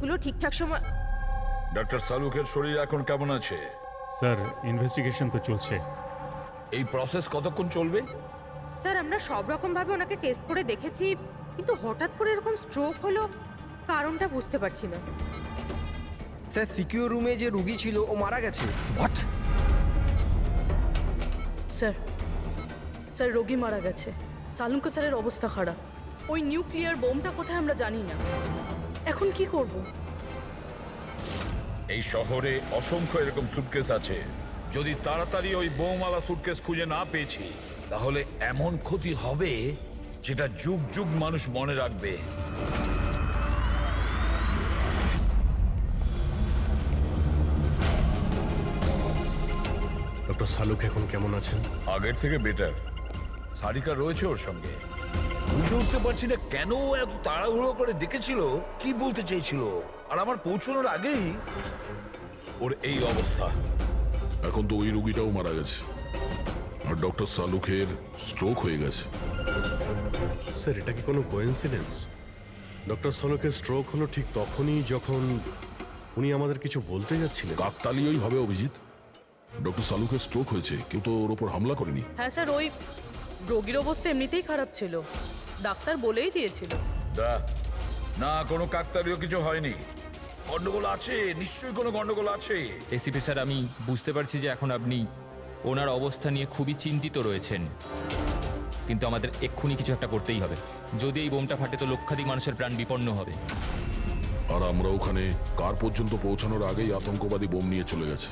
গুলো ঠিকঠাক সময়। ডক্টর সালুকের শরীর এখন কেমন আছে? স্যার ইনভেস্টিগেশন তো চলছে। এই প্রসেস কতক্ষণ চলবে? স্যার আমরা সব রকম ভাবে ওনাকে টেস্ট করে দেখেছি, কিন্তু হঠাৎ করে এরকম স্ট্রোক হলো, কারণটা বুঝতে পারছি না। স্যার সিকিউর রুমে যে রুগী ছিল ও মারা গেছে। হোয়াট? স্যার স্যার রোগী মারা গেছে। সালুঙ্কা স্যারের অবস্থা খারাপ। ওই নিউক্লিয়ার বোমটা কোথায় আমরা জানি না। এখন কি করব? এই শহরে অসংখ্য এরকম সুটকেস আছে। যদি তাড়াতাড়ি ওই বোমালা সুটকেস খুঁজে না পেয়েছি, তাহলে এমন ক্ষতি হবে যেটা যুগ যুগ মানুষ মনে রাখবে। ডক্টর সালুক এখন কেমন আছেন? আগের থেকে বেটার। সারিকা রয়েছে ওর সঙ্গে। বুঝে উঠতে পারছি না কেন ও এত তাড়াহুড়ো করে ডেকেছিল, কি বলতে চেয়েছিল, আর আমার পৌঁছানোর আগেই ওর এই অবস্থা। এখন তো ওই রুগীটাও মারা গেছে, আর ডক্টর সালুকের স্ট্রোক হয়ে গেছে। স্যার এটা কি কোনো কোইন্সিডেন্স? ডক্টর সালুকের স্ট্রোক হলো ঠিক তখনই যখন উনি আমাদের কিছু বলতে যাচ্ছিলেন। কাকতালীয়ই হবে অভিজিৎ। ডক্টর সালুকের স্ট্রোক হয়েছে, কেউ তো ওর ওপর হামলা করেনি। হ্যাঁ স্যার, ওই রোগীর অবস্থা এমনিতেই খারাপ ছিল, ডাক্তার বলেই দিয়েছিল। না, কোনো কাকতালীয় কিছু হয়নি। গন্ডগোল আছে, নিশ্চয়ই কোনো গন্ডগোল আছে। এসিপি স্যার, আমি বুঝতে পারছি যে এখন আপনি ওনার অবস্থা নিয়ে খুবই চিন্তিত রয়েছেন, কিন্তু আমাদের এক্ষুনি কিছু একটা করতেই হবে। যদি এই বোমটা ফাটে তো লক্ষাধিক মানুষের প্রাণ বিপন্ন হবে। আর আমরা ওখানে কার পর্যন্ত পৌঁছানোর আগেই আতঙ্কবাদী বোম নিয়ে চলে গেছে।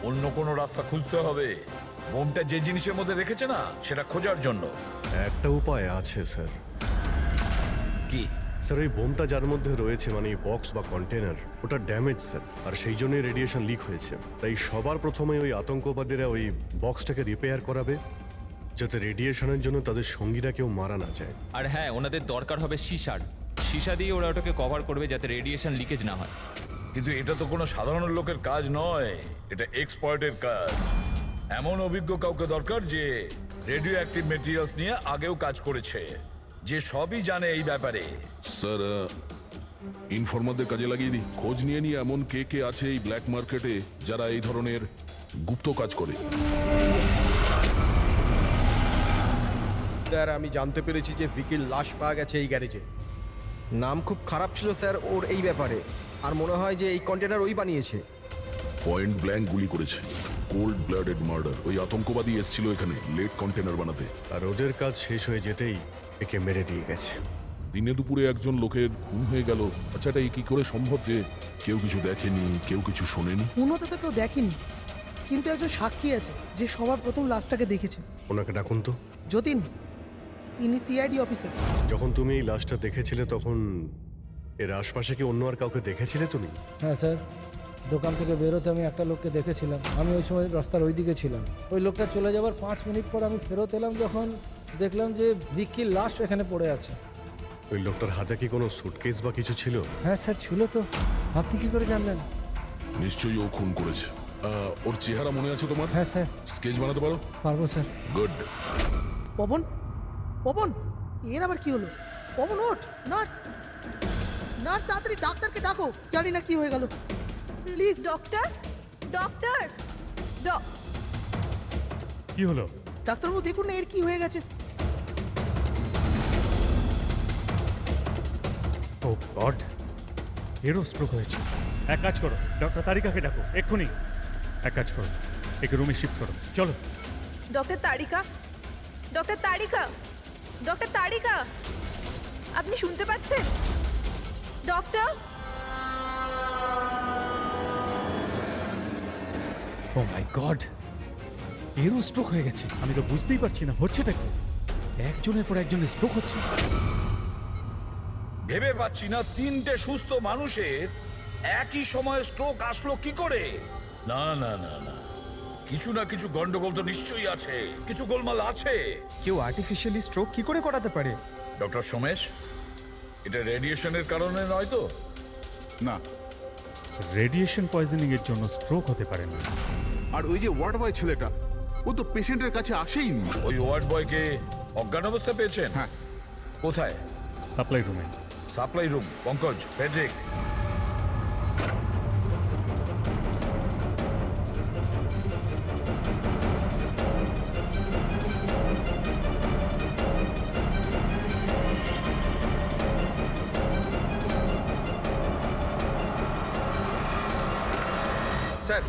অন্য কোনো রাস্তা খুঁজতে হবে। বোমটা যে জিনিসের মধ্যে রেখেছে না, সেটা খোঁজার জন্য। একটা উপায় আছে স্যার। কি? স্যার ওই বোমটা যার মধ্যে রয়েছে, মানে বক্স বা কন্টেনার, ওটা ড্যামেজ স্যার, আর সেই জন্যই রেডিয়েশন লিক হয়েছে। তাই সবার প্রথমে ওই আতঙ্কবাদীরা ওই বক্সটাকে রিপেয়ার করাবে, যাতে রেডিয়েশনের জন্য তাদের সঙ্গীরা কেউ মারা না যায়। আর হ্যাঁ, ওনাদের দরকার হবে সীসা দিয়ে ওরা ওটাকে কভার করবে যাতে রেডিয়েশন লিকেজ না হয়। কিন্তু এটা তো কোনো সাধারণ লোকের কাজ নয়, এটা এক্সপার্টের কাজ। এমন অভিজ্ঞ কাউকে দরকার যে রেডিও অ্যাক্টিভ মেটেরিয়ালস নিয়ে আগেও কাজ করেছে, যে সবই জানে এই ব্যাপারে। স্যার, ইনফরমারদের কাজে লাগিয়ে দিই। খোঁজ নিয়ে নিয়ে এমন কে কে আছে এই ব্ল্যাক মার্কেটে যারা এই ধরনের গুপ্ত কাজ করে। স্যার আমি জানতে পেরেছি যে ভিকির লাশ পাওয়া গেছে এই গ্যারেজে। নাম খুব খারাপ ছিল স্যার ওর এই ব্যাপারে, আর মনে হয় যে এই কন্টেনার ওই বানিয়েছে। পয়েন্ট ব্ল্যাঙ্ক গুলি করেছে, কোল্ড ব্লাডেড মার্ডার। ওই আতঙ্কবাদী এসেছিল এখানে লেট কন্টেনার বানাতে, আর ওদের কাজ শেষ হয়ে যেতেই একে মেরে দিয়ে গেছে। দিনে দুপুরে একজন লোকের খুন হয়ে গেল। আচ্ছা, এটা কি করে সম্ভব যে কেউ কিছু দেখেনি, কেউ কিছু শোনেনি? খুন হতে তো কেউ দেখেনি, কিন্তু একজন সাক্ষী আছে যে সবার প্রথম লাশটাকে দেখেছে। ওনাকে ডাকুন তো। যতীন, ইনি সিআইডি অফিসার। যখন তুমি এই লাশটা দেখেছিলে তখন এর আশপাশে কি অন্য আর কাউকে দেখেছিলে তুমি? হ্যাঁ স্যার, দোকান থেকে বেরোতে আমি একটা লোককে দেখেছিলাম। আমি ওই সময় রাস্তার ওই দিকে ছিলাম। ওই লোকটা চলে যাবার 5 মিনিট পর আমি ফেরত এলাম, যখন দেখলাম যে ভিকির লাশ এখানে পড়ে আছে। ওই লোকটার হাতে কি কোনো সুটকেস বা কিছু ছিল? হ্যাঁ স্যার ছিল তো। আপনি কি করে জানলেন? নিশ্চয়ই ও খুন করেছে। ওর চেহারা মনে আছে তোমার? হ্যাঁ স্যার। স্কেচ বানাতে পারো? পারবো স্যার। গুড। পবন, পবন, এর আবার কি হলো? পবন ওঠ! নার্স, নার্স তাড়াতাড়ি ডাক্তারকে ডাকো, জানি না কি হয়ে গেল। প্লিজ ডক্টর, ডক্টর, কি হলো? ডাক্তারবাবু দেখুন না এর কি হয়ে গেছে। ও গড, এরও স্ট্রোক হয়েছে। এক কাজ করো, ডক্টর তারিকাকে ডাকো এক্ষুনি। এক কাজ করো, একে রুমে শিফট করো, চলো। ডক্টর তারিকা, ডক্টর তারিকা, ডক্টর তারিকা, আপনি শুনতে পাচ্ছেন? ডক্টর, ও মাই গড, এরও স্ট্রোক হয়ে গেছে। আমি তো বুঝতেই পারছি না হচ্ছেটা কি। একজনের পর একজনের স্ট্রোক হচ্ছে। ভেবে পাচ্ছি না 3টে সুস্থ মানুষের একই সময়ে স্ট্রোক আসলো কি করে। না না না না, কিছু না কিছু গন্ডগোল তো নিশ্চয়ই আছে, কিছু গোলমাল আছে। কেউ আর্টিফিশিয়ালি স্ট্রোক কি করে করাতে পারে? ডক্টর সোমেশ, এটা রেডিয়েশনের কারণে নয় তো? না, রেডিয়েশন পয়জনিং এর জন্য স্ট্রোক হতে পারে না। আর ওই যে ওয়ার্ড বয় ছেলেটা, ও তো পেশেন্টের কাছে আসেইনি। ওই ওয়ার্ড বয়কে অজ্ঞান অবস্থা পেয়েছেন? হ্যাঁ। কোথায়? সাপ্লাই রুমে। Supply room, Pankaj, Friedrich, sir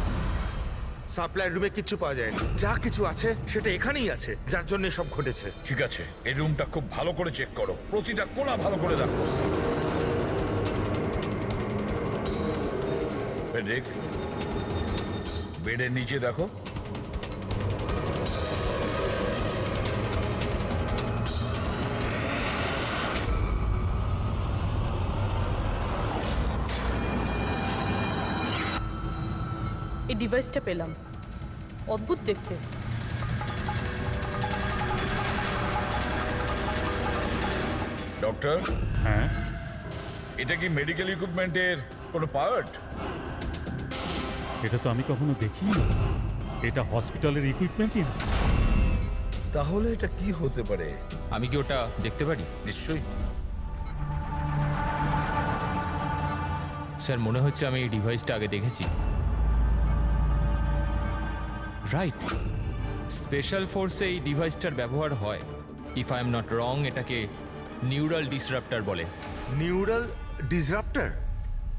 supply রুমে কিচ্ছু পাওয়া যায়নি, যা কিছু আছে সেটা এখানেই আছে, যার জন্য সব ঘটেছে। ঠিক আছে, এই রুমটা খুব ভালো করে চেক করো, প্রতিটা কোণা ভালো করে দেখো। ফেডরিক, বেডের নিচে দেখো। এই ডিভাইসটা পেলাম, অদ্ভুত দেখতে। ডক্টর, হ্যাঁ, এটা কি মেডিকেল ইকুইপমেন্টের কোনো পার্ট? এটা তো আমি কখনো দেখিনি। এটা হসপিটালের ইকুইপমেন্টই না। তাহলে এটা কি হতে পারে? আমি কি ওটা দেখতে পারি? নিশ্চয়ই। স্যার, মনে হচ্ছে আমি এই ডিভাইসটা আগে দেখেছি। রাইট, স্পেশাল ফোর্সে এই ডিভাইসটার ব্যবহার হয়। If I am not wrong, এটাকে নিউরাল ডিসরাপ্টার বলে। নিউরাল ডিসরাপ্টার?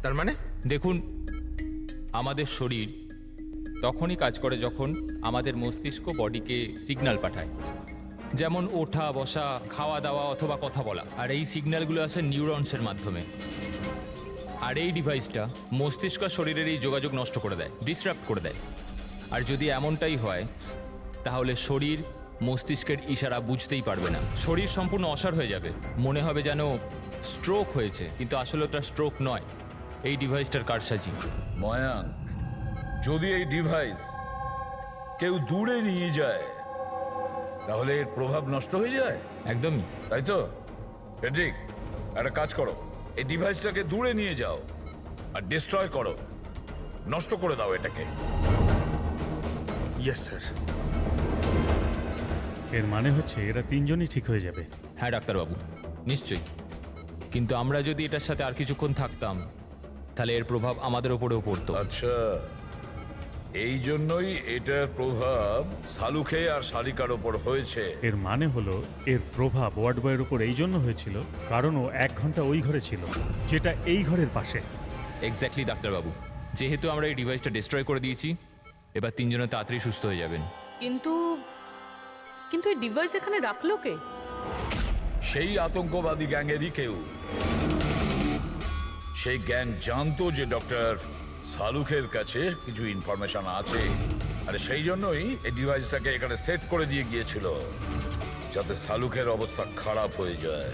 তার মানে? দেখুন, আমাদের শরীর তখনই কাজ করে যখন আমাদের মস্তিষ্ক বডিকে সিগন্যাল পাঠায়, যেমন ওঠা, বসা, খাওয়া দাওয়া অথবা কথা বলা। আর এই সিগন্যালগুলো আসে নিউরনসের মাধ্যমে। আর এই ডিভাইসটা মস্তিষ্ক আর শরীরের এই যোগাযোগ নষ্ট করে দেয়, ডিসরাপ্ট করে দেয়। আর যদি এমনটাই হয়, তাহলে শরীর মস্তিষ্কের ইশারা বুঝতেই পারবে না, শরীর সম্পূর্ণ অসাড় হয়ে যাবে, মনে হবে যেন স্ট্রোক হয়েছে, কিন্তু আসলে ওটা স্ট্রোক নয়, এই ডিভাইসটার কারসাজি। ময়াঙ্ক, যদি এই ডিভাইস কেউ দূরে নিয়ে যায় তাহলে এর প্রভাব নষ্ট হয়ে যায়। একদমই তাই তো? ফেডরিক, একটা কাজ করো, এই ডিভাইসটাকে দূরে নিয়ে যাও আর ডিস্ট্রয় করো, নষ্ট করে দাও এটাকে। Yes sir. এর মানে হচ্ছে এরা তিনজনই ঠিক হয়ে যাবে। হ্যাঁ ডাক্তারবাবু, নিশ্চয়ই। কিন্তু আমরা যদি এটার সাথে আর কিছুক্ষণ থাকতাম, তাহলে এর প্রভাব আমাদের ওপরেও পড়তো। আচ্ছা, এই জন্যই এটার প্রভাব সালুখে আর শালিকার ওপর হয়েছে। এর মানে হলো এর প্রভাব ওয়ার্ড বয়ের উপর এই জন্য হয়েছিল কারণ ও 1 ঘন্টা ওই ঘরে ছিল, যেটা এই ঘরের পাশে। এক্স্যাক্টলি ডাক্তারবাবু, যেহেতু আমরা এই ডিভাইসটা ডিস্ট্রয় করে দিয়েছি, এবার তিনজনে তাড়াতাড়ি সুস্থ হয়ে যাবেন। কিন্তু কিন্তু এই ডিভাইস এখানে রাখলো কে? সেই আতঙ্কবাদী গ্যাংয়েরই কেউ। সেই গ্যাং জানতো যে ডক্টর সালুখের কাছে কিছু ইনফরমেশন আছে, আর সেই জন্যই এই ডিভাইসটাকে এখানে সেট করে দিয়ে গিয়েছিল, যাতে সালুখের অবস্থা খারাপ হয়ে যায়।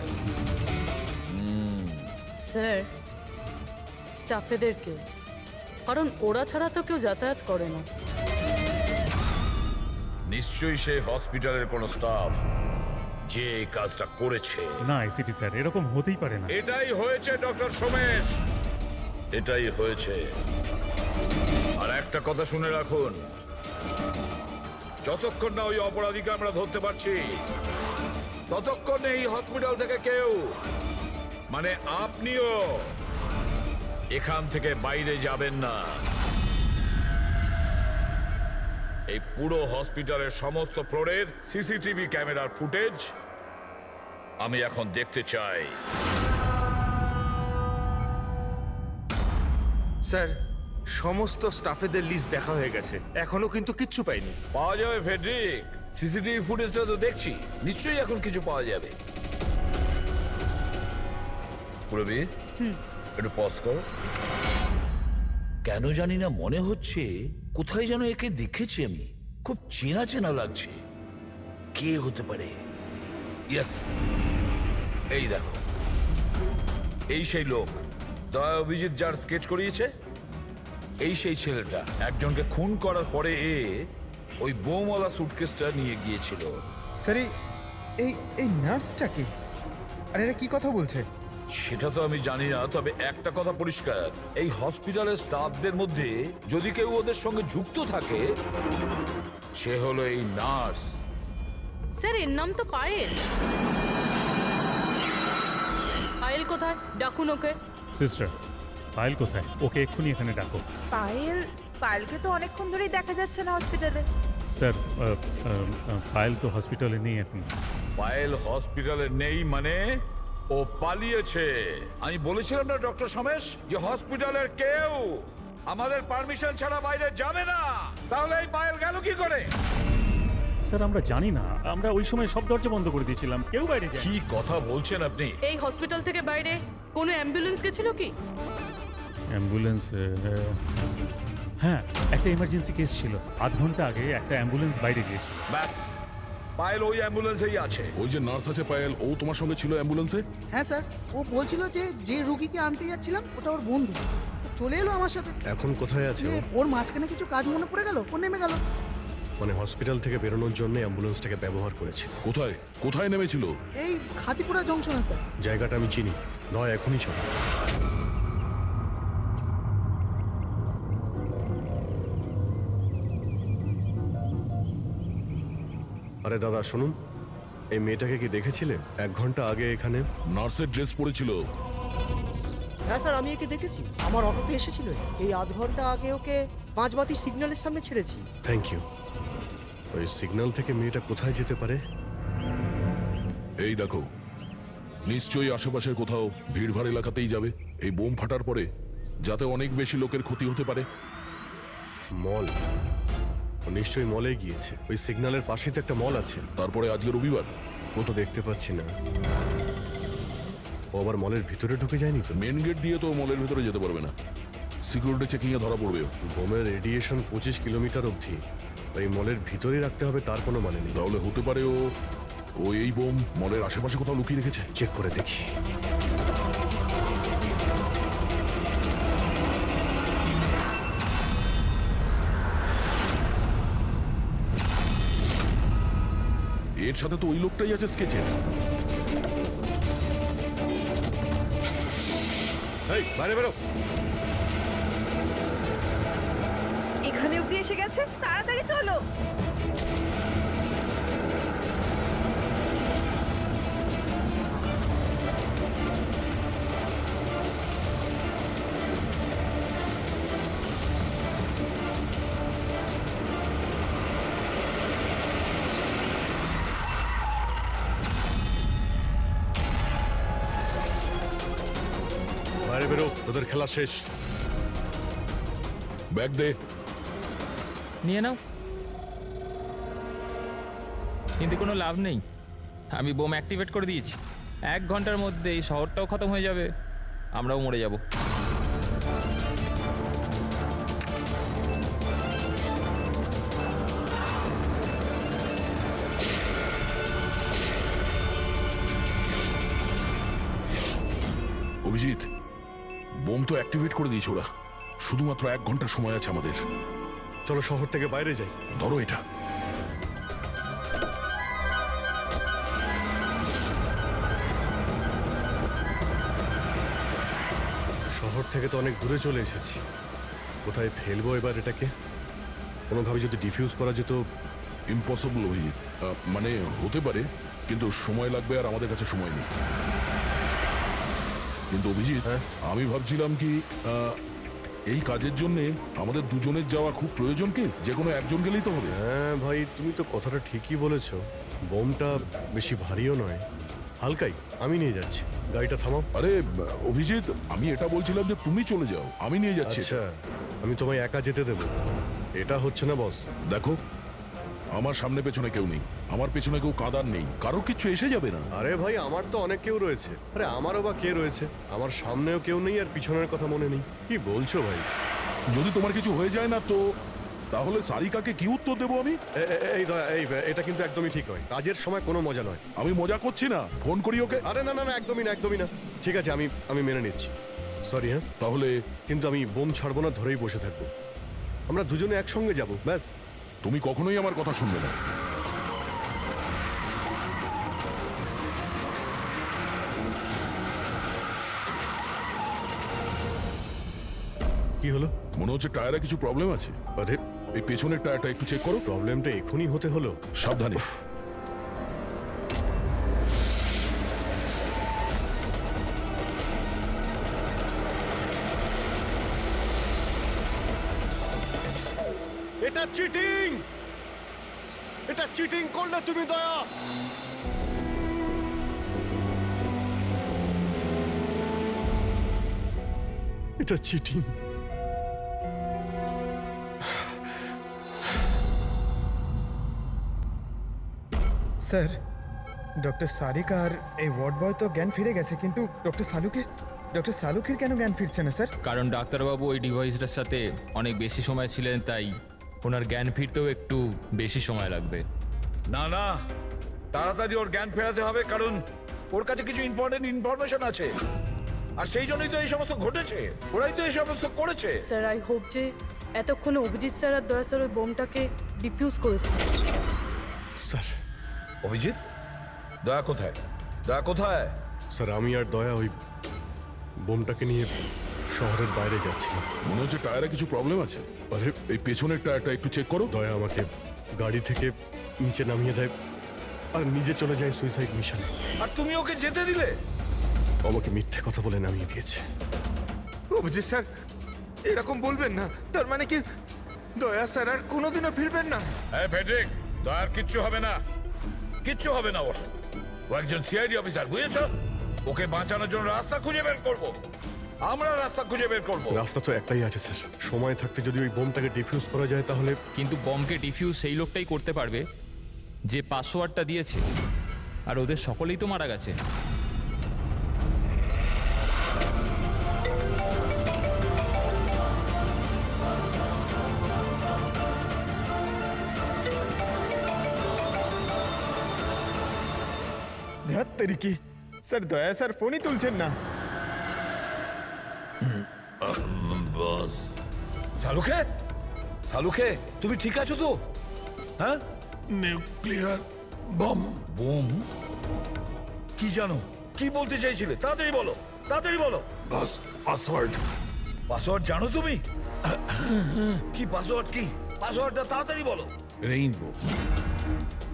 স্যার, স্টাফেদেরকে, কারণ ওরা ছাড়া তো কেউ যাতায়াত করে না। নিশ্চয়ই সে হসপিটালের কোনো স্টাফ যে এই কাজটা করেছে। না এসিপি স্যার, এরকম হতেই পারে না। এটাই হয়েছে ডক্টর সোমেশ, এটাই হয়েছে। আর একটা কথা শুনে রাখুন, যতক্ষণ না ওই অপরাধীকে আমরা ধরতে পারছি, ততক্ষণ এই হসপিটাল থেকে কেউ, মানে আপনিও, এখান থেকে বাইরে যাবেন না। এই পুরো হসপিটালের সমস্ত ফ্লোরের সিসিটিভি ক্যামেরার ফুটেজ আমি এখন দেখতে চাই। স্যার, সমস্ত স্টাফেদের লিস্ট দেখা হয়ে গেছে, এখনো কিন্তু কিচ্ছু পাইনি। পাওয়া যাবে ফেডরিক, সিসিটিভি ফুটেজটা তো দেখছি, নিশ্চয়ই এখন কিছু পাওয়া যাবে। পুরবি, একটু পজ কর। কেন জানি না মনে হচ্ছে কোথায় যেন একে দেখেছি আমি, খুব চেনা চেনা লাগছে। কে হতে পারে? ইয়েস, এই দেখো, এই সেই লোক দয়া অভিজিৎ যার স্কেচ করিয়েছে, এই সেই ছেলেটা। একজনকে খুন করার পরে ওই বোমওয়ালা সুটকেসটা নিয়ে গিয়েছিল। স্যার, এই নার্সটা কি? আর এরা কি কথা বলছে? সেটা তো আমি জানি না, তবে একটা কথা পরিষ্কার, এই হসপিটালের স্টাফদের মধ্যে যদি কেউ ওদের সঙ্গে যুক্ত থাকে, সে হলো এই নার্স। স্যার, এর নাম তো পায়েল। পায়েল কোথায়? ডাকুন ওকে। সিস্টার, পায়েল কোথায়? ওকে এক্ষুনি এখানে ডাকো। পায়েলকে তো অনেকক্ষণ ধরেই দেখা যাচ্ছে না হসপিটালে। স্যার পায়েল তো হসপিটালে নেই এখন। পায়েল হসপিটালে নেই মানে ও পালিয়েছে। আমি বলেছিলাম না ডক্টর সমেশ যে হসপিটালের কেউ আমাদের পারমিশন ছাড়া বাইরে যাবে না। তাহলে এই পায়েল গেল কি করে? স্যার আমরা জানি না, আমরা ওই সময় সব দরজা বন্ধ করে দিয়েছিলাম, কেউ বাইরে যায়। কি কথা বলছেন আপনি? এই হসপিটাল থেকে বাইরে কোনো অ্যাম্বুলেন্স গেছিল কি? অ্যাম্বুলেন্স, হ্যাঁ একটা ইমার্জেন্সি কেস ছিল, আধ ঘন্টা আগে একটা অ্যাম্বুলেন্স বাইরে গিয়েছিল। ব্যাস, পায়েল ওই অ্যাম্বুলেন্সেই আছে। ওই যে নার্স আছে পায়েল, ও তোমার সঙ্গে ছিল অ্যাম্বুলেন্সে? হ্যাঁ স্যার, ও বলছিল যে যে রুগীকে আনতে যাচ্ছিলাম ওটা ওর বন্ধু, তো চলে এলো আমার সাথে। এখন কোথায় আছে যে ও? ওর মাঝখানে কিছু কাজ মনে পড়ে গেল, ও নেমে গেল। মানে হসপিটাল থেকে বেরোনোর জন্য অ্যাম্বুলেন্সটাকে ব্যবহার করেছে। কোথায় কোথায় নেমেছিল? এই খাতিপুরা জংশনে স্যার। জায়গাটা আমি চিনি, নয় এখনই চলো। আরে দাদা শুনুন, এই মেয়েটাকে কি দেখেছিলে 1 ঘন্টা আগে এখানে? নার্সের ড্রেস পরেছিল। হ্যাঁ স্যার, আমি একে দেখেছি, আমার অটোতে এসেছিল। এই আধ ঘন্টা আগে ওকে 5 বাতি সিগন্যালের সামনে ছেড়েছি। Thank you. ওই সিগন্যাল থেকে মেয়েটা কোথায় যেতে পারে? এই দেখো, নিশ্চয়ই আশেপাশের কোথাও ভিড়ভাড় এলাকাতেই যাবে। এই বোম ফাটার পরে যাতে অনেক বেশি লোকের ক্ষতি হতে পারে। মল, ও নিশ্চয়ই মলে গিয়েছে। ওই সিগন্যালের পাশেই তো একটা মল আছে। তারপরে আজকে রবিবার, ও তো দেখতে পাচ্ছি না। ও আবার মলের ভিতরে ঢুকে যায়নি তো? মেন গেট দিয়ে তো মলের ভিতরে যেতে পারবে না, সিকিউরিটি চেকিং এ ধরা পড়বে। বোমের রেডিয়েশন 25 কিলোমিটার অবধি, এই মলের ভিতরেই রাখতে হবে তার কোনো মানে নেই। তাহলে হতে পারে ও এই বোম মলের আশেপাশে কোথাও লুকিয়ে রেখেছে। চেক করে দেখি। এর সাথে তো ওই লোকটাই আছে স্কেচের। এই বাইরে বেরো। এখানে অব্দি এসে গেছে, তাড়াতাড়ি চলো। বাইরে বেরো, তোদের খেলা শেষ। ব্যাগ দে। নিয়ে নাও। কিন্তু কোনো লাভ নেই, আমি বোম অ্যাক্টিভেট করে দিয়েছি। 1 ঘন্টার মধ্যে এই শহরটাও খতম হয়ে যাবে, আমরাও মরে যাব। অভিজিৎ, বোম তো অ্যাক্টিভেট করে দিয়েছে ওরা। শুধুমাত্র 1 ঘন্টা সময় আছে আমাদের। চলো শহর থেকে বাইরে যাই। ধরো এটা। শহর থেকে তো অনেক দূরে চলে এসেছি, কোথায় ফেলবো এবার এটাকে? কোনোভাবে যদি ডিফিউজ করা যেত। ইম্পসিবল অভিজিৎ, মানে হতে পারে, কিন্তু সময় লাগবে আর আমাদের কাছে সময় নেই। কিন্তু অভিজিৎ, আমি ভাবছিলাম কি এই কাজের জন্য আমাদের দুজনের যাওয়া খুব প্রয়োজন কি? যে কোনো একজন গেলেই তো হবে। হ্যাঁ ভাই, তুমি তো কথাটা ঠিকই বলেছ। বোমটা বেশি ভারীও নয়, হালকাই। আমি নিয়ে যাচ্ছি, গাড়িটা থামাও। আরে অভিজিৎ, আমি এটা বলছিলাম যে তুমি চলে যাও, আমি নিয়ে যাচ্ছি। আচ্ছা, আমি তোমায় একা যেতে দেব? এটা হচ্ছে না বস। দেখো, আমার সামনে পেছনে কেউ নেই, আমার পেছনে কেউ কাঁদার নেই, কারো কিছু এসে যাবে না। আরে ভাই, আমার তো অনেক কেউ রয়েছে। আরে আমারও বা কে রয়েছে? আমার সামনেও কেউ নেই আর পিছনের কথা মনে নেই। কি বলছো ভাই? যদি তোমার কিছু হয়ে যায় না তো তাহলে সারিকাকে কি উত্তর দেবো আমি? এই এটা কিন্তু একদমই ঠিক নয়। কাজের সময় কোনো মজা নয়। আমি মজা করছি না, ফোন করি ওকে। আরে না না না, একদমই না, একদমই না। ঠিক আছে, আমি মেনে নিচ্ছি। সরি। হ্যাঁ তাহলে? কিন্তু আমি বোম ছাড়বো না, ধরেই বসে থাকবো। আমরা দুজনে একসঙ্গে যাব, ব্যাস। তুমি কখনোই আমার কথা শুনবে না। কি হলো? মনে হচ্ছে টায়ারে কিছু প্রবলেম আছে। এই পেছনের টায়ারটা একটু চেক করো। প্রবলেমটা এখনই হতে হলো? সাবধানে। এটা চিটিং! এটা চিটিং করলে তুমি দয়া! এটা চিটিং। স্যার ডক্টর সারিকা আর এই ওয়ার্ড বয় তো জ্ঞান ফিরে গেছে, কিন্তু ডক্টর সালুকের কেন জ্ঞান ফিরছে না স্যার? কারণ ডাক্তারবাবু ওই ডিভাইসটার সাথে অনেক বেশি সময় ছিলেন, তাই ওনার জ্ঞান ফিরতেও একটু বেশি সময় লাগবে। না না, তাড়াতাড়ি ওর জ্ঞান ফেরাতে হবে, কারণ ওর কাছে কিছু ইম্পর্টেন্ট ইনফরমেশন আছে, আর সেই জন্যই তো এই সমস্ত ঘটেছে, ওরাই তো এই সমস্ত করেছে। স্যার আই হোপ যে এতক্ষণে অভিজিৎ স্যার আর দয়া স্যার ওই বোমটাকে ডিফিউজ করেছে। স্যার, অভিজিৎ, দয়া কোথায়? দয়া কোথায়? স্যার আমি আর দয়া ওই বোমটাকে নিয়ে শহরের বাইরে যাচ্ছিলাম। মনে হচ্ছে টায়ারে কিছু প্রবলেম আছে। আরে এই পেছনের টায়ারটা একটু চেক করো। দয়া আমাকে গাড়ি থেকে নিচে নামিয়ে দেয় আর নিজে চলে যায় সুইসাইড মিশনে। আর তুমি ওকে যেতে দিলে? আমাকে মিথ্যে কথা বলে নামিয়ে দিয়েছে। অভিজিৎ স্যার এরকম বলবেন না, তার মানে কি দয়া স্যার আর কোনোদিনও ফিরবেন না? হ্যাঁ ফেডরিক, দয়ার কিচ্ছু হবে না, কিচ্ছু হবে না ওর। ও একজন সিআইডি অফিসার, বুঝেছো? ওকে বাঁচানোর জন্য রাস্তা খুঁজে বের করব, আমরা রাস্তা খুঁজে বের করব। রাস্তা তো একটাই আছে স্যার, সময় থাকতে যদি ওই বোমটাকে ডিফিউজ করা যায় তাহলে। কিন্তু বমকে ডিফিউজ সেই লোকটাই করতে পারবে যে পাসওয়ার্ডটা দিয়েছে, আর ওদের সকলেই তো মারা গেছে। ধ্যাত্তেরি কি স্যার, দয়া স্যার ফোনই তুলছেন না। সালুখে, সালুখে, তুমি ঠিক আছো তো? হ্যাঁ? Nuclear bomb. বোম? কি জানো, কি বলতে চাইছিলে? তাড়াতাড়ি বলো, তাড়াতাড়ি বলো। বাস, পাসওয়ার্ড। পাসওয়ার্ড জানো তুমি? কি পাসওয়ার্ড? কি পাসওয়ার্ডটা তাড়াতাড়ি বলো। Rainbow,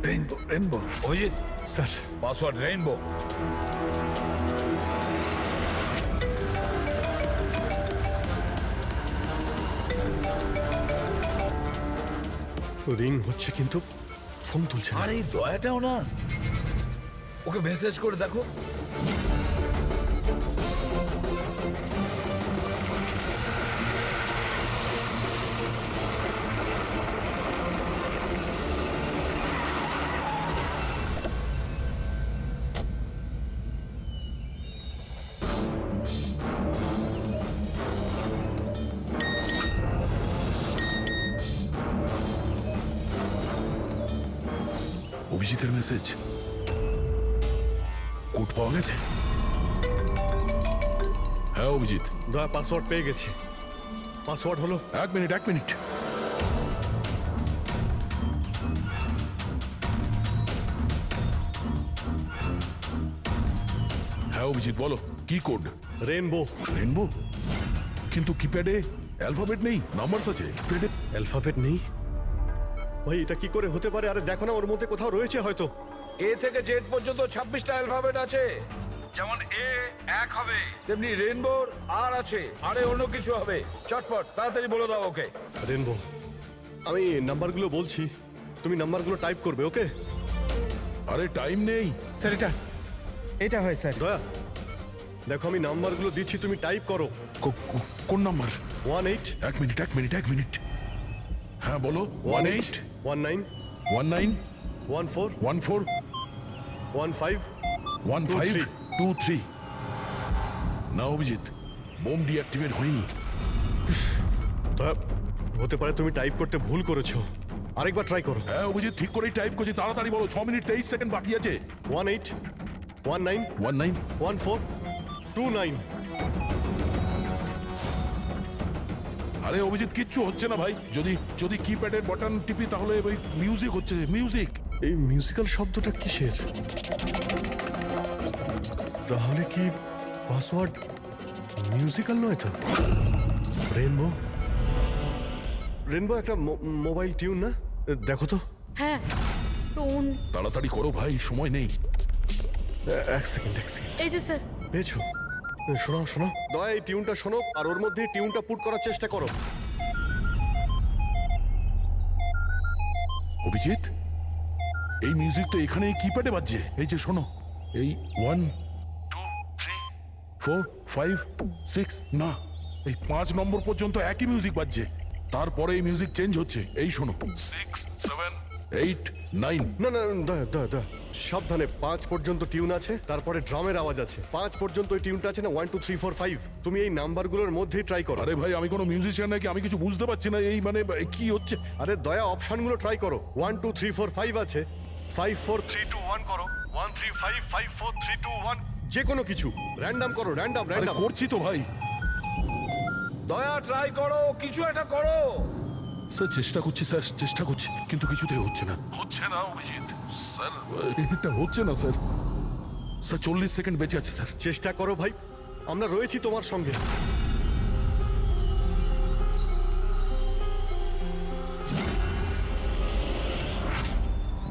rainbow, rainbow. Abhijit sir, password rainbow. Ring হচ্ছে কিন্তু ফোন তুলছে না। আর এই দয়াটাও না, ওকে মেসেজ করে দেখো। অভিজিতের মেসেজ। কোড পাওয়া গেছে? হ্যাঁ অভিজিৎ। দয়া পাসওয়ার্ড পেয়ে গেছি। পাসওয়ার্ড হলো। এক মিনিট, এক মিনিট। হ্যাঁ অভিজিৎ বলো, কি কোড? রেইনবো। রেইনবো? কিন্তু কিপ্যাডে অ্যালফাবেট নেই, নাম্বারস আছে। কিপ্যাডে অ্যালফাবেট নেই? ভাই এটা কি করে হতে পারে? আরে দেখো না, ওর মধ্যে কোথাও রয়েছে হয়তো। এ থেকে জেড পর্যন্ত 26টা অ্যালফাবেট আছে। যেমন এ 1 হবে, তেমনি রেইনবোর আর আছে, আরে অন্য কিছু হবে। চটপট তাড়াতাড়ি বলে দাও ওকে। রেইনবো। আমি নাম্বারগুলো বলছি, তুমি নাম্বারগুলো টাইপ করবে, ওকে? আরে টাইম নেই স্যার এটা হয় স্যার। দয়া দেখো, আমি নাম্বারগুলো দিচ্ছি, তুমি টাইপ করো। কোন নাম্বার? 18। এক মিনিট, এক মিনিট, এক মিনিট। হ্যাঁ বলো। 18 19 19 14 14 15 15 23। না অভিজিৎ, বোম ডিঅ্যাক্টিভেট হয়নি। দয়া, হতে পারে তুমি টাইপ করতে ভুল করেছো, আরেকবার ট্রাই করো। হ্যাঁ অভিজিৎ, ঠিক করেই টাইপ করছি, তাড়াতাড়ি বলো। 6 মিনিট 23 সেকেন্ড বাকি আছে। 18 19 19 14 29। আরে অভিজিৎ, কিচ্ছু হচ্ছে না ভাই। যদি কিপ্যাডের বাটন টিপি তাহলে ওই মিউজিক হচ্ছে, মিউজিক। এই মিউজিক্যাল শব্দটা কিসের? তাহলে কি পাসওয়ার্ড মিউজিক্যাল নয় তো? রেইনবো, রেইনবো একটা মোবাইল টিউন না? দেখো তো। হ্যাঁ, টোন। তাড়াতাড়ি করো ভাই, সময় নেই। এক সেকেন্ড। এই যে স্যার। পেয়েছো? শোনাও শোনাও। দয়া এই টিউনটা শোনো আর ওর মধ্যে টিউনটা পুট করার চেষ্টা করো। অভিজিৎ, এই মিউজিকটা এখানে কিপ্যাডে বাজছে। এই যে শোনো, এই 1 2 3 4 5 6, না, এই 5 নম্বর পর্যন্ত একই মিউজিক বাজছে। তারপরে এই মিউজিক চেঞ্জ হচ্ছে। এই শোনো, 6 7 8 9। না না, সাবধানে, 5 পর্যন্ত টিউন আছে, তারপরে ড্রামের আওয়াজ আছে। 5 পর্যন্ত ওই টিউনটা আছে না, 1 2 3 4 5। তুমি এই নাম্বারগুলোর মধ্যেই ট্রাই করো। আরে ভাই, আমি কোনো মিউজিশিয়ান নাকি? আমি কিছু বুঝতে পারছি না। এই মানে কি হচ্ছে? আরে দয়া, অপশনগুলো ট্রাই করো। 1 2 3 4 5 আছে, 5 4 3 2 1 করো, 1 3 5 5 4 3 2 1। যে কোনো কিছু র্যান্ডম করো, র্যান্ডম। করছি তো ভাই। দয়া ট্রাই করো, কিছু একটা করো। স্যার চেষ্টা করছি, স্যার চেষ্টা করছি, কিন্তু কিছুতেই হচ্ছে না। হচ্ছে না অভিজিৎ স্যার, এটা হচ্ছে না স্যার। স্যার 40 সেকেন্ড বেঁচে আছে স্যার। চেষ্টা করো ভাই, আমরা রয়েছি তোমার সঙ্গে।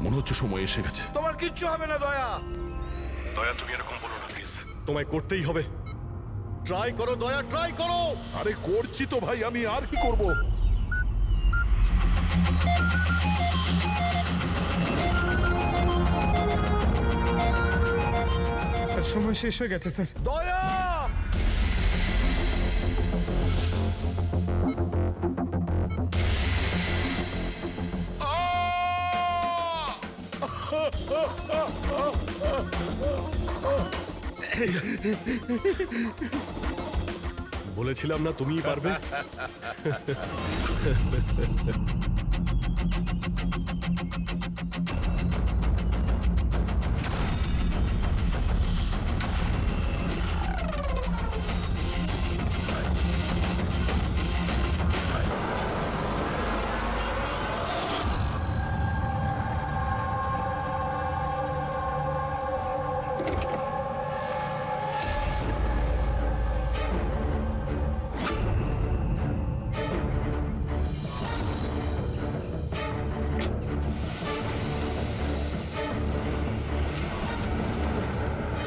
মনে হচ্ছে সময় এসে গেছে। তোমার কিচ্ছু হবে না দয়া। দয়া, তুমি এরকম বলো না প্লিজ। তোমায় করতেই হবে। ট্রাই করো দয়া, ট্রাই করো। আরে করছি তো ভাই, আমি আর কি করব? স্যার সময় শেষ হয়ে গেছে স্যার। দয়া, বলেছিলাম না তুমিই পারবে।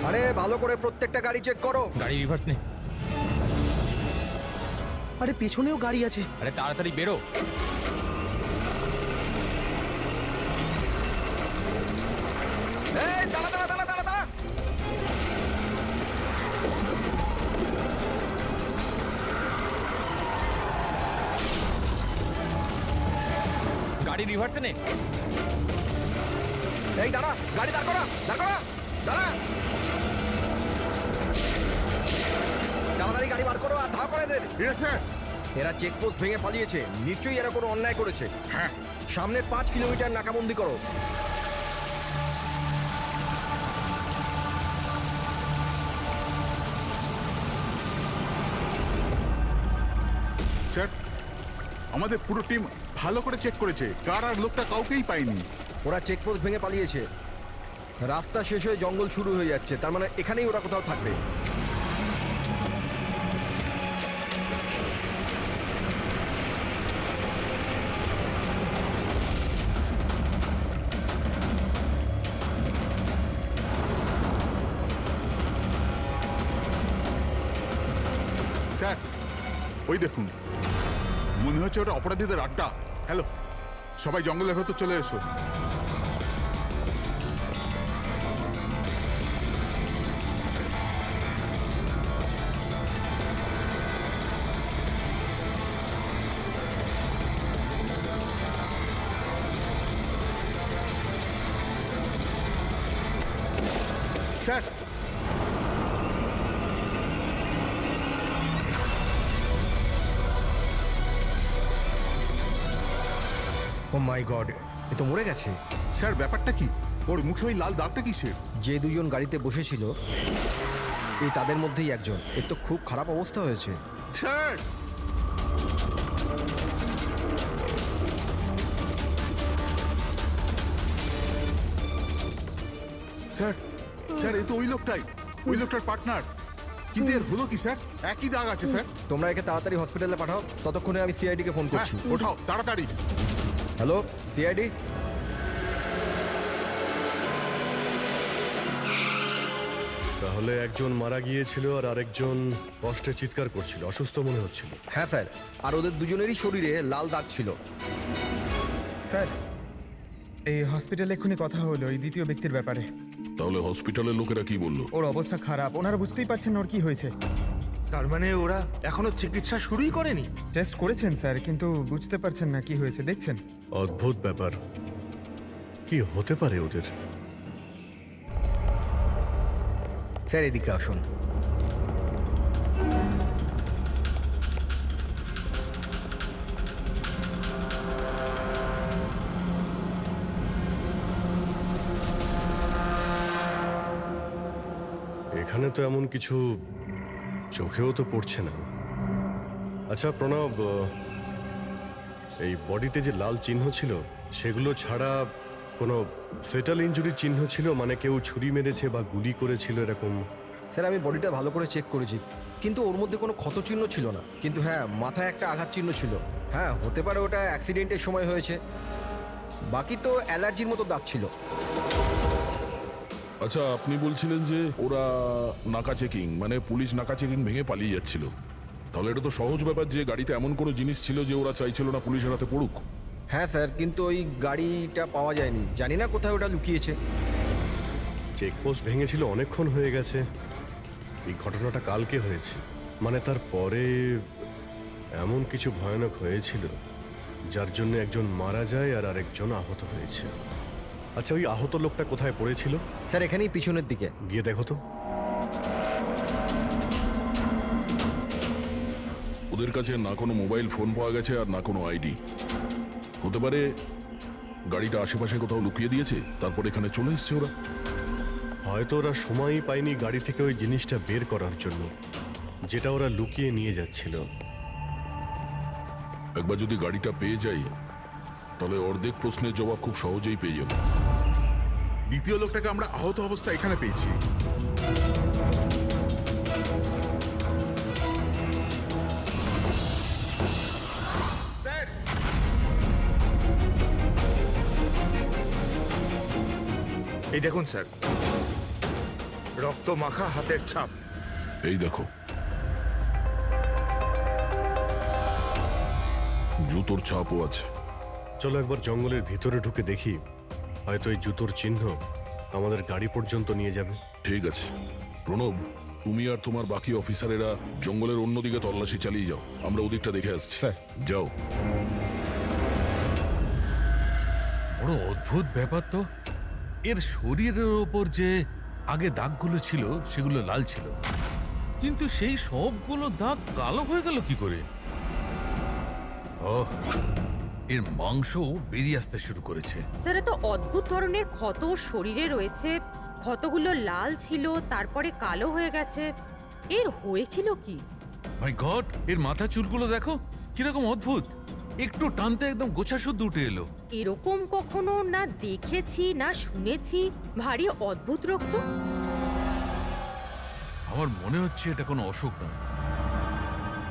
আরে ভালো করে প্রত্যেকটা গাড়ি চেক করো। গাড়ি রিভার্স নে। আরে পেছনেও গাড়ি আছে। আরে তাড়াতাড়ি বেরো। এই দাঁড়া দাঁড়া দাঁড়া দাঁড়া দাঁড়া। গাড়ি রিভার্সে নে। এই দাঁড়া, গাড়ি দাঁড় করা, দাঁড় করা, দাঁড়া। তাড়াতাড়ি গাড়ি বার করো আর ধা করে দেন। এরা চেকপোস্ট ভেঙে পালিয়েছে, নিশ্চয়ই এরা কোনো অন্যায় করেছে। হ্যাঁ, সামনের 5 কিলোমিটার নাকাবন্দি করো। স্যার, আমাদের পুরো টিম ভালো করে চেক করেছে, কার আর লোকটা কাউকেই পাইনি। ওরা চেকপোস্ট ভেঙে পালিয়েছে। রাস্তা শেষ হয়ে জঙ্গল শুরু হয়ে যাচ্ছে, তার মানে এখানেই ওরা কোথাও থাকবে। স্যার, ওই দেখুন, মনে হচ্ছে ওটা অপরাধীদের আড্ডা। হ্যালো, সবাই জঙ্গলের ভেতর চলে এসো। স্যার, ও মাই গড, এ তো মরে গেছে। স্যার ব্যাপারটা কি? ওর মুখে ওই লাল দাগটা কিসের? যে দুজন গাড়িতে বসেছিল এই তাদের মধ্যেই একজন। এর তো খুব খারাপ অবস্থা হয়েছে। স্যার, স্যার, স্যার, এ তো ওই লোকটাই, ওই লোকটার পার্টনার। কিন্তু এর হলো কি স্যার? একই দাগ আছে স্যার। তোমরা একে তাড়াতাড়ি হসপিটালে পাঠাও, ততক্ষণে আমি সিআইডি কে ফোন করছি। হ্যাঁ, ওঠাও তাড়াতাড়ি। Hello CID. তাহলে একজন মারা গিয়েছিল আর আরেকজন কষ্টে চিৎকার করছিল, অসুস্থ মনে হচ্ছিল। হ্যাঁ স্যার, আর ওদের দুজনেরই শরীরে লাল দাগ ছিল। স্যার, এই হসপিটালে এক্ষুনি কথা হলো এই দ্বিতীয় ব্যক্তির ব্যাপারে। তাহলে হসপিটালের লোকেরা কি বললো? ওর অবস্থা খারাপ, ওনারা বুঝতেই পারছেন না ওর কি হয়েছে। তার মানে ওরা এখনো চিকিৎসা শুরুই করেনি? টেস্ট করেছেন স্যার, কিন্তু বুঝতে পারছেন না কি হয়েছে। দেখছেন, অদ্ভুত ব্যাপার, কি হতে পারে ওদের? স্যার এদিকে আসুন। এখানে তো এমন কিছু চোখেও তো পড়ছে না। আচ্ছা প্রণব, এই বডিতে যে লাল চিহ্ন ছিল সেগুলো ছাড়া কোনো ফেটাল ইনজুরির চিহ্ন ছিল? মানে কেউ ছুরি মেরেছে বা গুলি করেছিল এরকম? স্যার আমি বডিটা ভালো করে চেক করেছি, কিন্তু ওর মধ্যে কোনো ক্ষতচিহ্ন ছিল না। কিন্তু হ্যাঁ, মাথায় একটা আঘাত চিহ্ন ছিল। হ্যাঁ, হতে পারে ওটা অ্যাক্সিডেন্টের সময় হয়েছে। বাকি তো অ্যালার্জির মতো দাগ ছিল। আচ্ছা, আপনি বলছিলেন যে ওরা নাকা চেকিং, মানে পুলিশ নাকা চেকিং ভেঙে পালিয়ে যাচ্ছিল। তাহলে এটা তো সহজ ব্যাপার যে গাড়িতে এমন কোনো জিনিস ছিল যে ওরা চাইছিল না পুলিশের হাতে পড়ুক। হ্যাঁ স্যার, কিন্তু ওই গাড়িটা পাওয়া যায়নি, জানি না কোথায় ওটা লুকিয়েছে। চেকপোস্ট ভেঙেছিল অনেকক্ষণ হয়ে গেছে। এই ঘটনাটা কালকে হয়েছে, মানে তারপরে এমন কিছু ভয়ানক হয়েছিল যার জন্য একজন মারা যায় আর আরেকজন আহত হয়েছে। আচ্ছা, ওই আহত লোকটা কোথায় পড়েছিল? স্যার এখানেই পিছনের দিকে। গিয়ে দেখো তো। ওদের কাছে না কোনো মোবাইল ফোন পাওয়া গেছে আর না কোনো আইডি। হতে পারে গাড়িটা আশেপাশে কোথাও লুকিয়ে দিয়েছে, তারপর এখানে চলে এসছে ওরা। হয়তো ওরা সময়ই পায়নি গাড়ি থেকে ওই জিনিসটা বের করার জন্য, যেটা ওরা লুকিয়ে নিয়ে যাচ্ছিল। একবার যদি গাড়িটা পেয়ে যাই তাহলে অর্ধেক প্রশ্নের জবাব খুব সহজেই পেয়ে যাব। দ্বিতীয় লোকটাকে আমরা আহত অবস্থায় এখানে পেয়েছি। স্যার, এই দেখুন স্যার, রক্ত মাখা হাতের ছাপ। এই দেখো, জুতোর ছাপও আছে। চলো একবার জঙ্গলের ভিতরে ঢুকে দেখি, হয়তো এই জুতোর চিহ্ন আমাদের গাড়ি পর্যন্ত নিয়ে যাবে। ঠিক আছে প্রণব, তুমি আর তোমার বাকি অফিসারেরা জঙ্গলের অন্যদিকে তল্লাশি চালিয়ে যাও, আমরা ওদিকটা দেখে আসছি। স্যার যাও। বড় অদ্ভুত ব্যাপার তো। এর শরীরের ওপর যে আগে দাগগুলো ছিল সেগুলো লাল ছিল, কিন্তু সেই সবগুলো দাগ কালো হয়ে গেল কি করে? ওহ, এর মাংস বেরিয়ে আসতে শুরু করেছে। স্যার এত অদ্ভুত ধরনের ক্ষত শরীরে রয়েছে, ক্ষতগুলো লাল ছিল তারপরে কালো হয়ে গেছে। এর হয়েছিল কি? মাই গড, এর মাথা চুলগুলো দেখো কিরকম অদ্ভুত, একটু টানতে একদম গোছা শুদ্ধ উঠে এলো। এরকম কখনো না দেখেছি না শুনেছি। ভারী অদ্ভুত রক্ত। আমার মনে হচ্ছে এটা কোনো অসুখ নয়,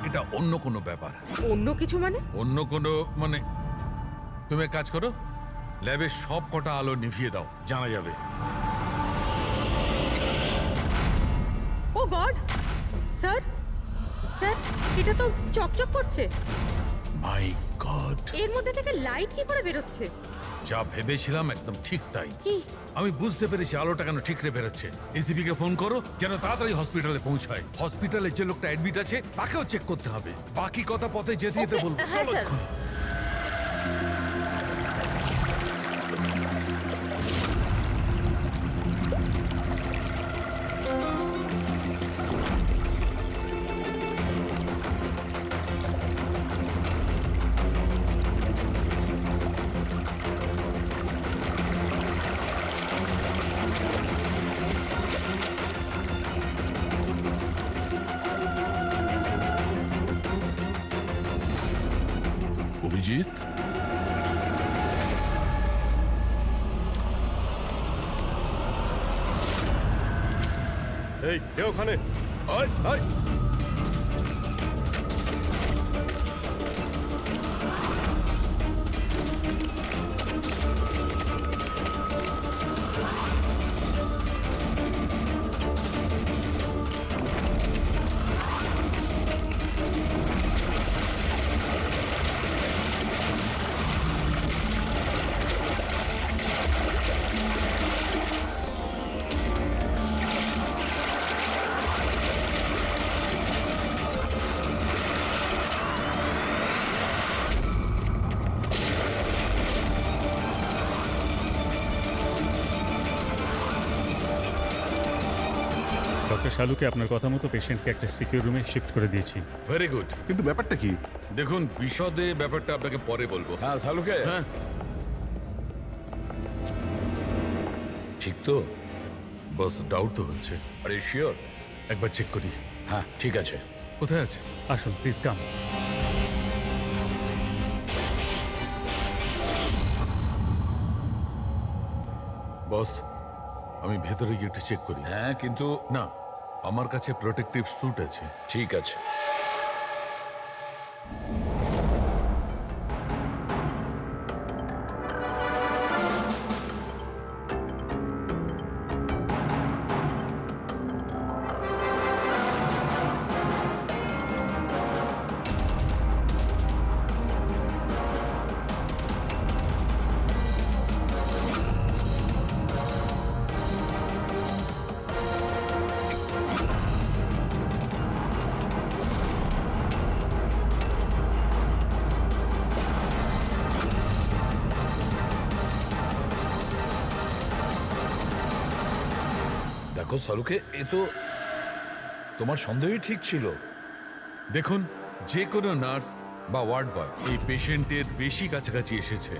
এটা অন্য কোনো ব্যাপার। অন্য কিছু মানে? অন্য কোনো মানে, তুমি এক কাজ করো, ল্যাবের সব কটা আলো নিভিয়ে দাও, জানা যাবে। ও গড স্যার, স্যার এটা তো চকচক করছে। মাই গড, এর মধ্যে থেকে লাইট কি করে বেরোচ্ছে? যা ভেবেছিলাম একদম ঠিক তাই। কি? আমি বুঝতে পেরেছি আলোটা কেন ঠিকরে বেরোচ্ছে। এসিপি কে ফোন করো যেন তাড়াতাড়ি হসপিটালে পৌঁছায়। হসপিটালে যে লোকটা অ্যাডমিট আছে তাকেও চেক করতে হবে। বাকি কথা পথে যেতে যেতে বলবো। হ্যাঁ, চলো স্যার। এক্ষুনি। অভিজিৎ, এই কে ওখানে? আয় আয়। ডক্টর শালুকে আপনার কথা মতো পেশেন্টকে একটা সিকিউর রুমে শিফট করে দিয়েছি। Very good. কিন্তু ব্যাপারটা কি? দেখুন বিশদে ব্যাপারটা আপনাকে পরে বলবো। হ্যাঁ শালুকে, হ্যাঁ ঠিক তো? বস ডাউট তো হচ্ছে, আরে শিওর? একবার চেক করি। হ্যাঁ ঠিক আছে। কোথায় আছে? আসুন প্লিজ কাম। বস আমি ভেতরে গিয়ে একটু চেক করি। হ্যাঁ কিন্তু না, আমার কাছে প্রোটেক্টিভ স্যুট আছে। ঠিক আছে। দেখো শালুকে, এ তো তোমার সন্দেহই ঠিক ছিল। দেখুন, যে কোনো নার্স বা ওয়ার্ড বয় এই পেশেন্টের বেশি কাছাকাছি এসেছে,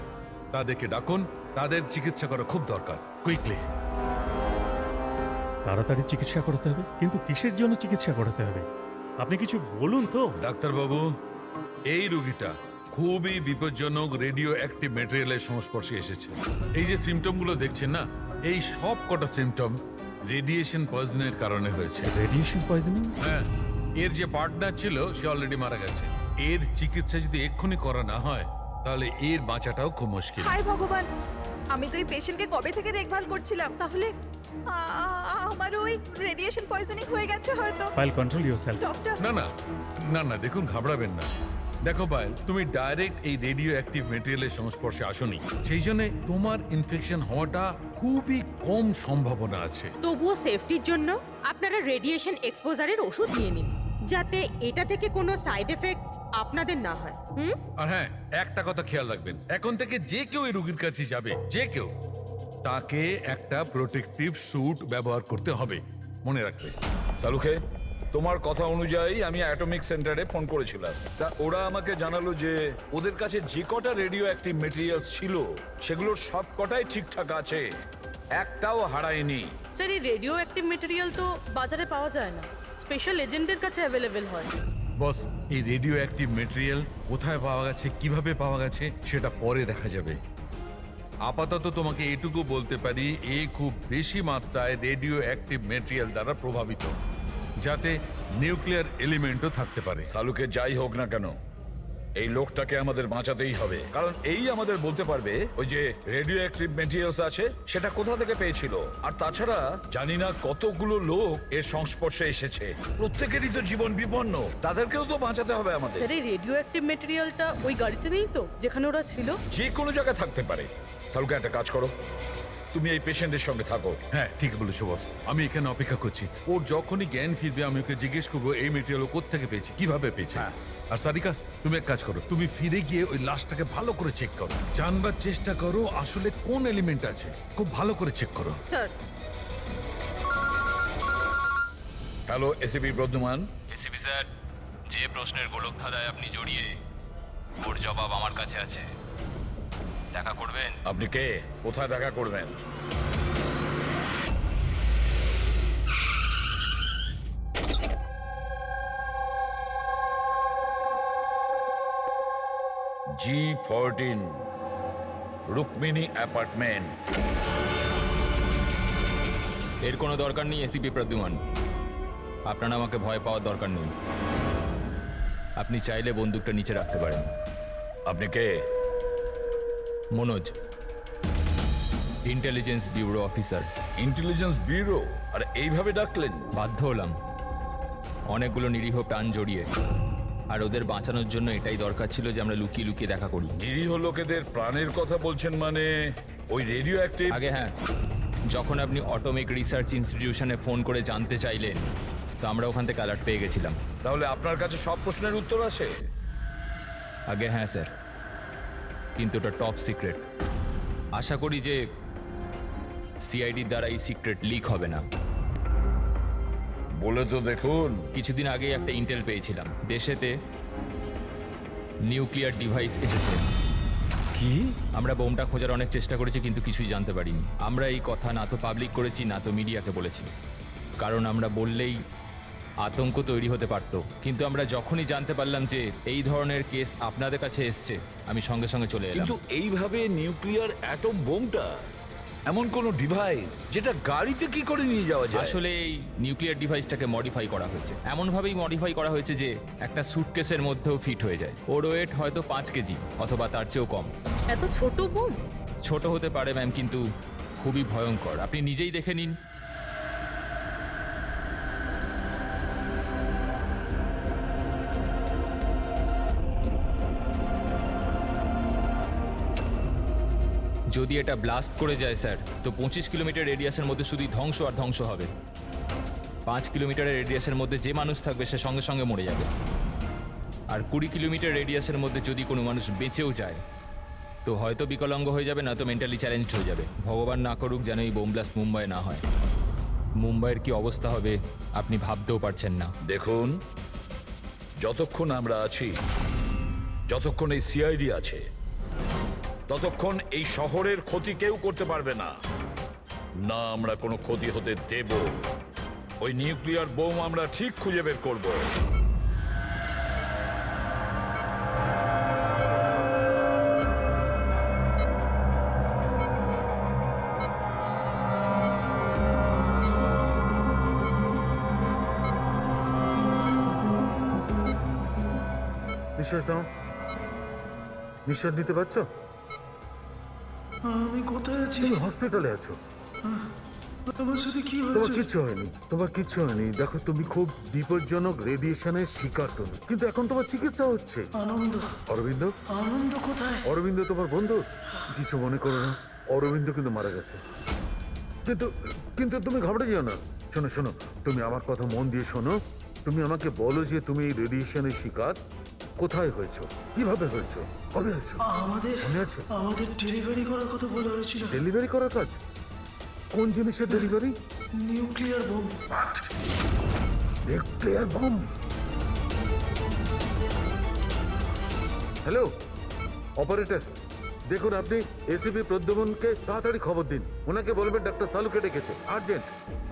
তাদেরকে ডাকুন, তাদের চিকিৎসা করা খুব দরকার, কুইকলি। তাড়াতাড়ি চিকিৎসা করাতে হবে, কিন্তু কিসের জন্য চিকিৎসা করাতে হবে আপনি কিছু বলুন তো। ডাক্তারবাবু, এই রোগীটা খুবই বিপজ্জনক রেডিও অ্যাক্টিভ ম্যাটেরিয়ালের সংস্পর্শে এসেছে। এই যে সিমটমগুলো দেখছেন না, এই সব কটা সিমটম রেডিয়েশন পয়জনের কারণে হয়েছে। Radiation poisoning? হ্যাঁ, এর যে পার্টনার ছিল সে অলরেডি মারা গেছে। এর চিকিৎসা যদি এক্ষুনি করা না হয় তাহলে এর বাঁচাটাও খুব মুশকিল। হায় ভগবান, আমি তো এই পেশেন্টকে কবে থেকে দেখভাল করছিলাম, তাহলে আমার ওই রেডিয়েশন পয়জনিং হয়ে গেছে হয়তো। Pile control yourself. ডক্টর, না না না না, দেখুন ঘাবড়াবেন না। দেখো পায়েল, তুমি ডাইরেক্ট এই রেডিও অ্যাক্টিভ মেটেরিয়ালের সংস্পর্শে আসোনি, সেই জন্য তোমার ইনফেকশন হওয়াটা খুবই কম সম্ভাবনা আছে। তবুও সেফটির জন্য আপনারা রেডিয়েশন এক্সপোজারের ওষুধ নিয়ে নিন, যাতে এটা থেকে কোনো সাইড এফেক্ট আপনাদের না হয়। আর হ্যাঁ, একটা কথা খেয়াল রাখবেন, এখন থেকে যে কেউ এই রোগীর কাছে যাবে, যে কেউ, তাকে একটা প্রোটেক্টিভ স্যুট ব্যবহার করতে হবে, মনে রাখবে। শালুকে, তোমার কথা অনুযায়ী আমি অ্যাটমিক সেন্টারে ফোন করেছিলাম। তা ওরা আমাকে জানালো যে ওদের কাছে যে কটা রেডিও অ্যাক্টিভ মেটেরিয়ালস ছিল সেগুলোর সব কটাই ঠিকঠাক আছে, একটাও হারায়নি। স্যার, এই রেডিও অ্যাক্টিভ মেটেরিয়াল তো বাজারে পাওয়া যায় না, স্পেশাল এজেন্টদের কাছে অ্যাভেলেবেল হয়। বস, এই রেডিও অ্যাক্টিভ মেটেরিয়াল কোথায় পাওয়া গেছে, কিভাবে পাওয়া গেছে সেটা পরে দেখা যাবে। আপাতত তোমাকে এটুকু বলতে পারি, এ খুব বেশি মাত্রায় রেডিও অ্যাক্টিভ মেটেরিয়াল দ্বারা প্রভাবিত, যাতে নিউক্লিয়ার এলিমেন্টও থাকতে পারে। শালুকে, যাই হোক না কেন এই লোকটাকে আমাদের বাঁচাতেই হবে, কারণ এই আমাদের বলতে পারবে ওই যে রেডিও অ্যাক্টিভ মেটেরিয়ালস আছে সেটা কোথা থেকে পেয়েছিল। আর তাছাড়া জানি না কতগুলো লোক এর সংস্পর্শে এসেছে, প্রত্যেকেরই তো জীবন বিপন্ন, তাদেরকেও তো বাঁচাতে হবে আমাদের। স্যার, এই রেডিও অ্যাক্টিভ মেটেরিয়ালটা ওই গাড়িতে নেই তো, যেখানে ওরা ছিল? যে কোনো জায়গায় থাকতে পারে। শালুকে, একটা কাজ করো, তুমি এই পেশেন্টের সঙ্গে থাকো। হ্যাঁ, ঠিক বলেছো বস, আমি এখানে অপেক্ষা করছি। ওর যখনই জ্ঞান ফিরবে আমি ওকে জিজ্ঞেস করবো এই মেটেরিয়াল ও কোত্থেকে পেয়েছে, কিভাবে পেয়েছে। আর সারিকা, তুমি এক কাজ করো, তুমি ফিরে গিয়ে ওই লাশটাকে ভালো করে চেক করো, জানবার চেষ্টা করো আসলে কোন এলিমেন্ট আছে, খুব ভালো করে চেক করো। Sir. Hello ACP Bardhaman. ACP sir, যে প্রশ্নের গোলক ধাঁধায় আপনি জড়িয়ে, ওর জবাব আমার কাছে আছে। দেখা করবেন? আপনি কে? কোথায় দেখা করবেন? G14 Rukmini apartment. এর কোনো দরকার নেই এসিপি প্রদ্যুমান, আপনার আমাকে ভয় পাওয়ার দরকার নেই। আপনি চাইলে বন্দুকটা নিচে রাখতে পারেন। আপনি কে? Manoj, intelligence bureau officer. Intelligence bureau? আর এইভাবে ডাকলেন? বাধ্য হলাম, অনেকগুলো নিরীহ প্রাণ জড়িয়ে, আর ওদের বাঁচানোর জন্য এটাই দরকার ছিল যে আমরা লুকিয়ে লুকিয়ে দেখা করি। নিরীহ লোকেদের প্রাণের কথা বলছেন মানে ওই রেডিও অ্যাক্টিভ? আগে হ্যাঁ, যখন আপনি অটোমিক রিসার্চ ইনস্টিটিউশনে ফোন করে জানতে চাইলেন, তো আমরা ওখান থেকে অ্যালার্ট পেয়ে গেছিলাম। তাহলে আপনার কাছে সব প্রশ্নের উত্তর আছে? আগে হ্যাঁ স্যার, কিন্তু ওটা টপ সিক্রেট। আশা করি যে সিআইডির দ্বারা এই সিক্রেট লিক হবে না। বলে তো দেখুন। কিছুদিন আগে একটা ইন্টেল পেয়েছিলাম, দেশেতে নিউক্লিয়ার ডিভাইস এসেছে। কি? আমরা বোমটা খোঁজার অনেক চেষ্টা করেছি, কিন্তু কিছুই জানতে পারিনি। আমরা এই কথা না তো পাবলিক করেছি, না তো মিডিয়াকে বলেছি, কারণ আমরা বললেই আতঙ্ক তৈরি হতে পারত। কিন্তু আমরা যখনই জানতে পারলাম যে এই ধরনের কেস আপনাদের কাছে এসছে, আমি সঙ্গে সঙ্গে চলে এলাম। কিন্তু এইভাবে নিউক্লিয়ার অ্যাটম বোমটা এমন কোন ডিভাইস যেটা গাড়িতে কি করে নিয়ে যাওয়া যায়? আসলে এই নিউক্লিয়ার ডিভাইসটাকে মডিফাই করা হয়েছে, এমনভাবেই মডিফাই করা হয়েছে যে একটা সুটকেসের মধ্যেও ফিট হয়ে যায়। ওর ওয়েট হয়তো 5 কেজি অথবা তার চেয়েও কম। এত ছোট বোম? ছোট হতে পারে ম্যাম, কিন্তু খুবই ভয়ঙ্কর। আপনি নিজেই দেখে নিন। যদি এটা ব্লাস্ট করে যায় স্যার, তো 25 কিলোমিটার রেডিয়াসের মধ্যে শুধুই ধ্বংস আর ধ্বংস হবে। 5 কিলোমিটারের রেডিয়াসের মধ্যে যে মানুষ থাকবে সে সঙ্গে সঙ্গে মরে যাবে। আর 20 কিলোমিটার রেডিয়াসের মধ্যে যদি কোনো মানুষ বেঁচেও যায়, তো হয়তো বিকলাঙ্গ হয়ে যাবে, না তো মেন্টালি চ্যালেঞ্জড হয়ে যাবে। ভগবান না করুক যেন এই বোম ব্লাস্ট মুম্বাই না হয়। মুম্বাইয়ের কি অবস্থা হবে আপনি ভাবতেও পারছেন না। দেখুন, যতক্ষণ আমরা আছি, যতক্ষণ এই সিআইডি আছে, ততক্ষণ এই শহরের ক্ষতি কেউ করতে পারবে না। না আমরা কোনো ক্ষতি হতে দেব। ওই নিউক্লিয়ার বোম আমরা ঠিক খুঁজে বের করব। নিঃশ্বাস দাও, নিঃশ্বাস নিতে পারছো? আমি কোথায় আছি? তুমি হসপিটালে আছো। তোমার সাথে কি তোমার হয়েছে? কিচ্ছু হয়নি, তোমার কিচ্ছু হয়নি। দেখো, তুমি খুব বিপজ্জনক রেডিয়েশনের শিকার তুমি, কিন্তু এখন তোমার চিকিৎসা হচ্ছে। আনন্দ। অরবিন্দ? আনন্দ কোথায়? অরবিন্দ তোমার বন্ধু? কিছু মনে করো না, অরবিন্দ কিন্তু মারা গেছে। কিন্তু কিন্তু তুমি ঘাবড়ে যেও না। শোনো শোনো, তুমি আমার কথা মন দিয়ে শোনো। তুমি আমাকে বলো যে তুমি এই রেডিয়েশনের শিকার কোথায় হয়েছো, কিভাবে হয়েছো, কবে হয়েছো? আমাদের মনে আছে? আমাদের ডেলিভারি করার কথা বলা হয়েছিল। ডেলিভারি করার কাজ? কোন জিনিসের delivery? Nuclear bomb. Nuclear bomb? Hello operator, দেখুন আপনি এসিপি প্রদ্যুম্নকে তাড়াতাড়ি খবর দিন। ওনাকে বলবেন ডাক্তার সালুকে ডেকেছে, আর্জেন্ট।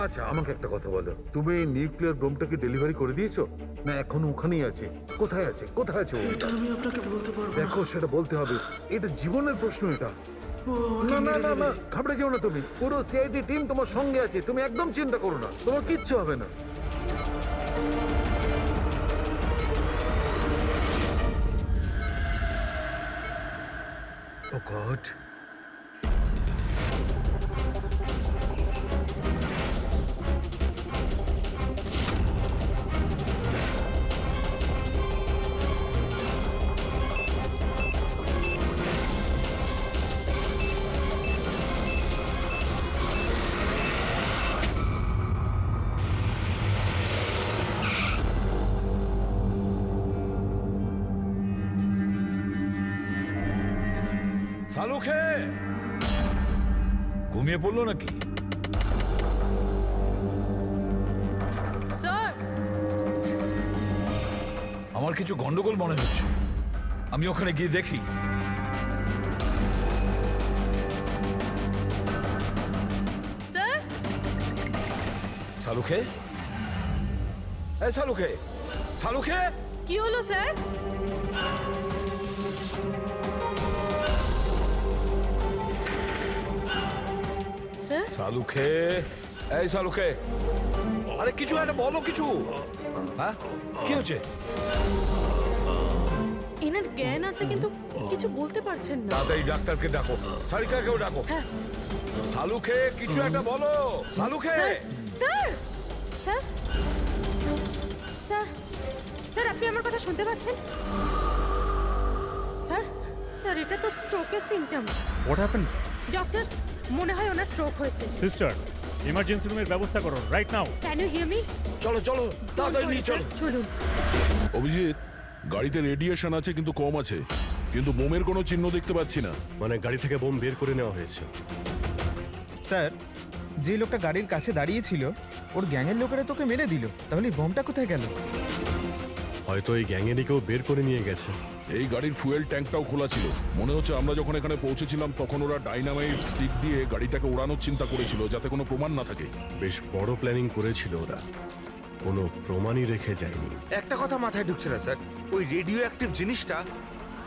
আচ্ছা আমাকে একটা কথা বলো, তুমি এই নিউক্লিয়ার বোমটাকে ডেলিভারি করে দিয়েছো, না এখন ওখানেই আছে? কোথায় আছে, কোথায় আছে ও? এটা আমি আপনাকে বলতে পারবো না। দেখো সেটা বলতে হবে, এটা জীবনের প্রশ্ন। এটা ও না আমাকে না মেরে না দেবে। না, ঘাবড়ে যেও না তুমি। পুরো সিআইডি টিম তোমার সঙ্গে আছে, তুমি একদম চিন্তা করো না, তোমার কিচ্ছু হবে না। Oh God. সালুখে ঘুমিয়ে পড়লো নাকি? স্যার, আমার কিছু গন্ডগোল মনে হচ্ছে, আমি ওখানে গিয়ে দেখি। স্যার, সালুখে, এই সালুখে, সালুখে, কি হলো স্যার? স্যার, সালুখে, এই সালুখে, আরে কিছু একটা বলো, কিছু। হ্যাঁ কি হচ্ছে? এনার জ্ঞান আছে কিন্তু কিছু বলতে পারছেন না। তাড়াতাড়ি ডাক্তারকে ডাকো, সারিকাকেও ডাকো। হ্যাঁ। সালুখে কিছু একটা বলো, Salunkhe. Sir, sir, sir, sir আপনি আমার কথা শুনতে পাচ্ছেন? স্যার, স্যার এটা তো স্ট্রোকের সিম্পটম। What happened? ডক্টর, মনে হয় ওনার স্ট্রোক হয়েছে। সিস্টার, ইমার্জেন্সি রুমের ব্যবস্থা করো right now. Can you hear me? চলো চলো তাড়াতাড়ি নিয়ে চলো। চলুন। অভিজিৎ, গাড়িতে রেডিয়েশন আছে কিন্তু কম আছে, কিন্তু বোমের কোনো চিহ্ন দেখতে পাচ্ছি না। মানে গাড়ি থেকে বোম বের করে নেওয়া হয়েছে। স্যার যে লোকটা গাড়ির কাছে দাঁড়িয়েছিল ওর গ্যাংয়ের লোকেরা তোকে মেরে দিল, তাহলে এই বোমটা কোথায় গেল? হয়তো এই গ্যাংয়েরই কেউ বের করে নিয়ে গেছে। এই গাড়ির ফুয়েল ট্যাঙ্কটাও খোলা ছিল। মনে হচ্ছে আমরা যখন এখানে পৌঁছেছিলাম তখন ওরা ডাইনামাইট স্টিক দিয়ে গাড়িটাকে ওড়ানোর চিন্তা করেছিল, যাতে কোনো প্রমাণ না থাকে। বেশ বড় প্ল্যানিং করেছিল ওরা, কোনো প্রমাণই রেখে যায়নি। একটা কথা মাথায় ঢুকছে না স্যার, ওই রেডিও অ্যাক্টিভ জিনিসটা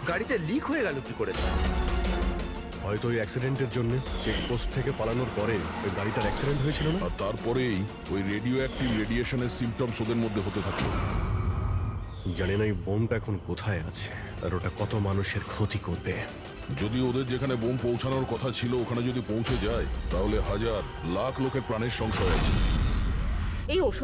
গাড়িতে লিক হয়ে গেল কি করে? হয়তো ওই অ্যাক্সিডেন্টের জন্য চেকপোস্ট থেকে পালানোর পরে ওই গাড়িটার অ্যাক্সিডেন্ট হয়েছিল না? আর তারপরেই ওই রেডিও অ্যাক্টিভ রেডিয়েশনের সিমটমস ওদের মধ্যে হতে থাকলো। জানি না এই বোমটা এখন কোথায় আছে আর ওটা কত মানুষের ক্ষতি করবে। যদি ওদের যেখানে বোম পৌঁছানোর কথা ছিল ওখানে যদি পৌঁছে যায়, তাহলে হাজার লাখ লোকের প্রাণের সংশয় আছে। এই ওষুধ